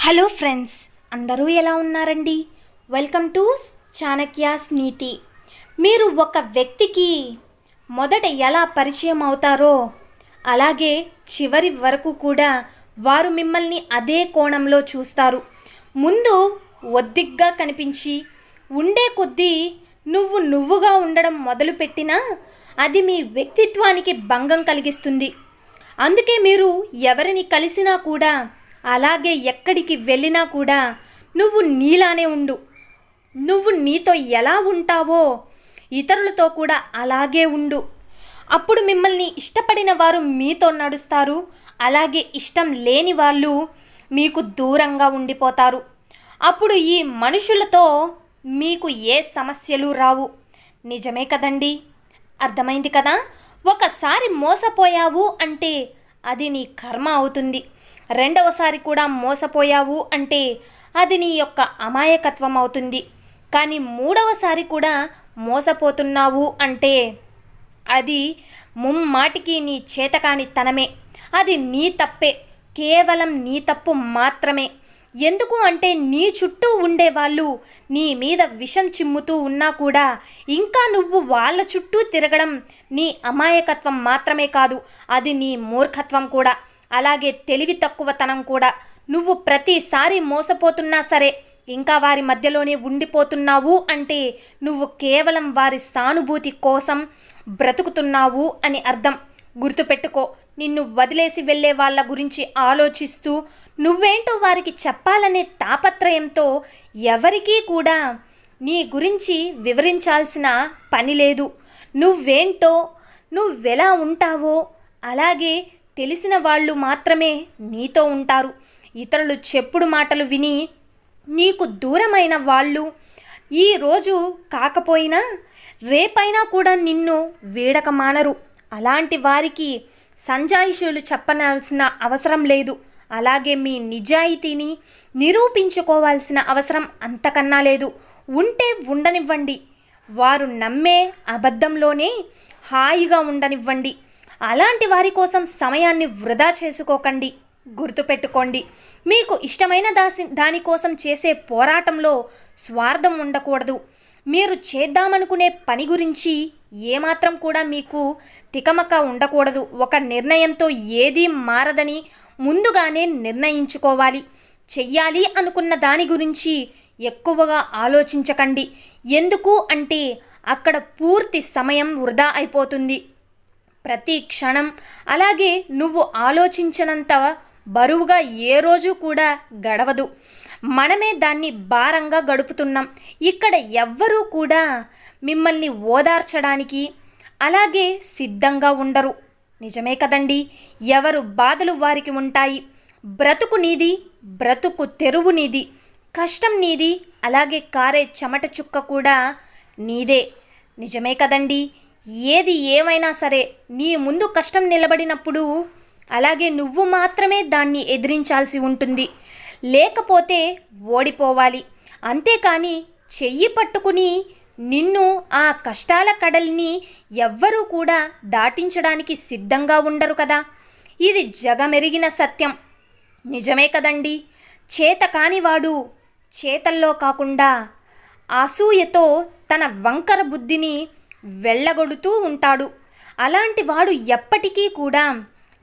Hello friends, అందరూ ఎలా ఉన్నారండి? వెల్కమ్ టు చాణక్యాస్ నీతి. మీరు ఒక వ్యక్తికి మొదట ఎలా పరిచయం అవుతారో అలాగే చివరి వరకు కూడా వారు మిమ్మల్ని అదే కోణంలో చూస్తారు. ముందు ఒద్దిగ్గా కనిపించి ఉండే కొద్దీ నువ్వుగా ఉండడం మొదలుపెట్టినా అది మీ వ్యక్తిత్వానికి భంగం కలిగిస్తుంది. అందుకే మీరు ఎవరిని కలిసినా కూడా అలాగే ఎక్కడికి వెళ్ళినా కూడా నువ్వు నీలానే ఉండు. నువ్వు నీతో ఎలా ఉంటావో ఇతరులతో కూడా అలాగే ఉండు. అప్పుడు మిమ్మల్ని ఇష్టపడిన వారు మీతో నడుస్తారు, అలాగే ఇష్టం లేని వాళ్ళు మీకు దూరంగా ఉండిపోతారు. అప్పుడు ఈ మనుషులతో మీకు ఏ సమస్యలు రావు. నిజమే కదండి? అర్థమైంది కదా? ఒకసారి మోసపోయావు అంటే అది నీ కర్మ అవుతుంది. రెండవసారి కూడా మోసపోయావు అంటే అది నీ యొక్క అమాయకత్వం అవుతుంది. కానీ మూడవసారి కూడా మోసపోతున్నావు అంటే అది ముమ్మాటికి నీ చేతకాని తనమే. అది నీ తప్పే, కేవలం నీ తప్పు మాత్రమే. ఎందుకు అంటే నీ చుట్టూ ఉండేవాళ్ళు నీ మీద విషం చిమ్ముతూ ఉన్నా కూడా ఇంకా నువ్వు వాళ్ళ చుట్టూ తిరగడం నీ అమాయకత్వం మాత్రమే కాదు, అది నీ మూర్ఖత్వం కూడా, అలాగే తెలివి తక్కువతనం కూడా. నువ్వు ప్రతిసారి మోసపోతున్నా సరే ఇంకా వారి మధ్యలోనే ఉండిపోతున్నావు అంటే నువ్వు కేవలం వారి సానుభూతి కోసం బ్రతుకుతున్నావు అని అర్థం. గుర్తుపెట్టుకో, నిన్ను వదిలేసి వెళ్ళే వాళ్ళ గురించి ఆలోచిస్తూ నువ్వేంటో వారికి చెప్పాలనే తాపత్రయంతో ఎవరికీ కూడా నీ గురించి వివరించాల్సిన పని లేదు. నువ్వేంటో, నువ్వెలా ఉంటావో అలాగే తెలిసిన వాళ్ళు మాత్రమే నీతో ఉంటారు. ఇతరులు చెప్పుడు మాటలు విని నీకు దూరమైన వాళ్ళు ఈరోజు కాకపోయినా రేపైనా కూడా నిన్ను వీడక మానరు. అలాంటి వారికి సంజాయిషులు చెప్పనాల్సిన అవసరం లేదు. అలాగే మీ నిజాయితీని నిరూపించుకోవాల్సిన అవసరం అంతకన్నా లేదు. ఉంటే ఉండనివ్వండి, వారు నమ్మే అబద్ధంలోనే హాయిగా ఉండనివ్వండి. అలాంటి వారి కోసం సమయాన్ని వృధా చేసుకోకండి. గుర్తుపెట్టుకోండి, మీకు ఇష్టమైన దానికోసం చేసే పోరాటంలో స్వార్థం ఉండకూడదు. మీరు చేద్దామనుకునే పని గురించి ఏమాత్రం కూడా మీకు తికమక ఉండకూడదు. ఒక నిర్ణయంతో ఏదీ మారదని ముందుగానే నిర్ణయించుకోవాలి. చెయ్యాలి అనుకున్న దాని గురించి ఎక్కువగా ఆలోచించకండి. ఎందుకు అంటే అక్కడ పూర్తి సమయం వృధా అయిపోతుంది. ప్రతి క్షణం అలాగే నువ్వు ఆలోచించినంత బరువుగా ఏ రోజు కూడా గడవదు. మనమే దాన్ని భారంగా గడుపుతున్నాం. ఇక్కడ ఎవ్వరూ కూడా మిమ్మల్ని ఓదార్చడానికి అలాగే సిద్ధంగా ఉండరు. నిజమే కదండి? ఎవరు బాధలు వారికి ఉంటాయి. బ్రతుకు నీది, బ్రతుకు తెరువు నీది, కష్టం నీది, అలాగే కారే చెమట చుక్క కూడా నీదే. నిజమే కదండి? ఏది ఏమైనా సరే నీ ముందు కష్టం నిలబడినప్పుడు అలాగే నువ్వు మాత్రమే దాన్ని ఎదిరించాల్సి ఉంటుంది, లేకపోతే ఓడిపోవాలి. అంతేకాని చెయ్యి పట్టుకుని నిన్ను ఆ కష్టాల కడల్ని ఎవ్వరూ కూడా దాటించడానికి సిద్ధంగా ఉండరు కదా. ఇది జగమెరిగిన సత్యం. నిజమే కదండి? చేత కానివాడు చేతల్లో కాకుండా అసూయతో తన వంకర బుద్ధిని వెళ్ళగొడుతూ ఉంటాడు. అలాంటి వాడు ఎప్పటికీ కూడా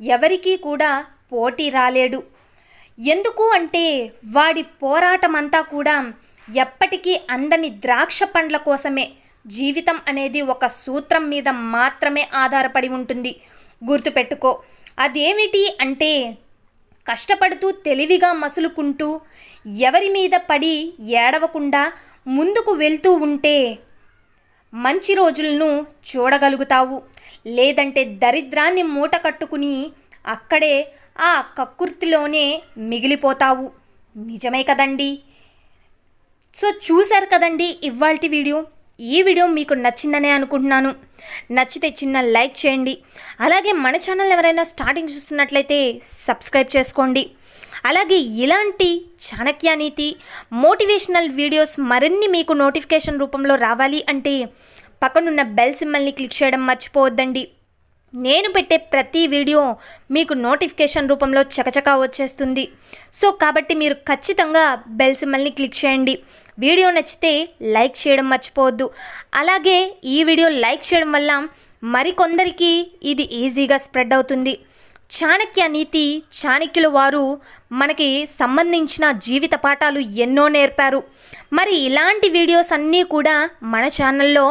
ఎవరికీ కూడా పోటీ రాలేడు. ఎందుకు అంటే వాడి పోరాటమంతా కూడా ఎప్పటికీ అందని ద్రాక్ష పండ్ల కోసమే. జీవితం అనేది ఒక సూత్రం మీద మాత్రమే ఆధారపడి ఉంటుంది. గుర్తుపెట్టుకో, అదేమిటి అంటే కష్టపడుతూ తెలివిగా మసులుకుంటూ ఎవరి మీద పడి ఏడవకుండా ముందుకు వెళ్తూ ఉంటే మంచి రోజులను చూడగలుగుతావు. లేదంటే దరిద్రాన్ని మూట కట్టుకుని అక్కడే ఆ కక్కుర్తిలోనే మిగిలిపోతావు. నిజమే కదండి? సో చూశారు కదండి ఇవాల్టి వీడియో. ఈ వీడియో మీకు నచ్చిందనే అనుకుంటున్నాను. నచ్చితే చిన్న లైక్ చేయండి. అలాగే మన ఛానల్ ఎవరైనా స్టార్టింగ్ చూస్తున్నట్లయితే సబ్స్క్రైబ్ చేసుకోండి. అలాగే ఇలాంటి చాణక్య నీతి మోటివేషనల్ వీడియోస్ మరిన్ని మీకు నోటిఫికేషన్ రూపంలో రావాలి అంటే పక్కనున్న బెల్ సింబల్ని క్లిక్ చేయడం మర్చిపోవద్దండి. నేను పెట్టే ప్రతి వీడియో మీకు నోటిఫికేషన్ రూపంలో చకచకా వచ్చేస్తుంది. సో కాబట్టి మీరు ఖచ్చితంగా బెల్ సింబల్ని క్లిక్ చేయండి. వీడియో నచ్చితే లైక్ చేయడం మర్చిపోవద్దు. అలాగే ఈ వీడియో లైక్ చేయడం వల్ల మరికొందరికి ఇది ఈజీగా స్ప్రెడ్ అవుతుంది. చాణక్య నీతి చాణక్యుల వారు మనకి సంబంధించిన జీవిత పాఠాలు ఎన్నో నేర్పారు. మరి ఇలాంటి వీడియోస్ అన్నీ కూడా మన ఛానల్లో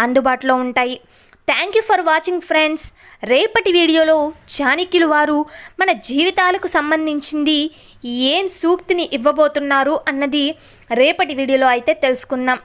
అందుబాటులో ఉంటాయి. Thank you for watching friends. రేపటి వీడియోలో చాణక్యుల వారు మన జీవితాలకు సంబంధించింది ఏం సూక్తిని ఇవ్వబోతున్నారు అన్నది రేపటి వీడియోలో అయితే తెలుసుకుందాం.